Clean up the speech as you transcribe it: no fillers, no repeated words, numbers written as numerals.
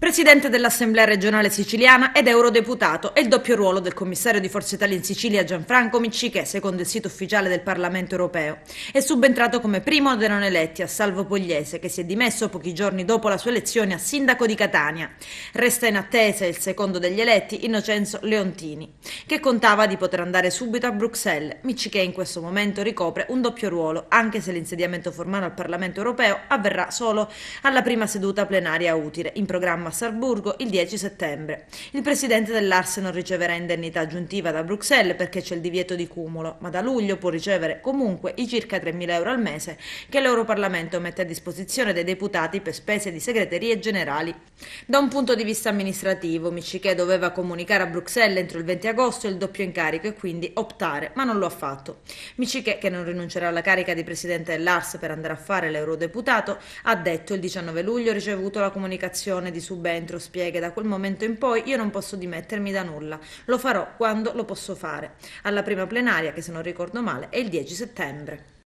Presidente dell'Assemblea regionale siciliana ed eurodeputato è il doppio ruolo del commissario di Forza Italia in Sicilia Gianfranco Miccichè, secondo il sito ufficiale del Parlamento europeo. È subentrato come primo dei non eletti a Salvo Pogliese, che si è dimesso pochi giorni dopo la sua elezione a sindaco di Catania. Resta in attesa il secondo degli eletti, Innocenzo Leontini, che contava di poter andare subito a Bruxelles. Miccichè in questo momento ricopre un doppio ruolo, anche se l'insediamento formale al Parlamento europeo avverrà solo alla prima seduta plenaria utile, in programma a Salzburgo il 10 settembre. Il presidente dell'Ars non riceverà indennità aggiuntiva da Bruxelles perché c'è il divieto di cumulo, ma da luglio può ricevere comunque i circa 3.000 euro al mese che l'Europarlamento mette a disposizione dei deputati per spese di segreterie generali. Da un punto di vista amministrativo, Miccichè doveva comunicare a Bruxelles entro il 20 agosto il doppio incarico e quindi optare, ma non lo ha fatto. Miccichè, che non rinuncerà alla carica di presidente dell'Ars per andare a fare l'eurodeputato, ha detto il 19 luglio ricevuto la comunicazione di subentro, spiega: da quel momento in poi io non posso dimettermi da nulla, lo farò quando lo posso fare. Alla prima plenaria, che se non ricordo male è il 10 settembre.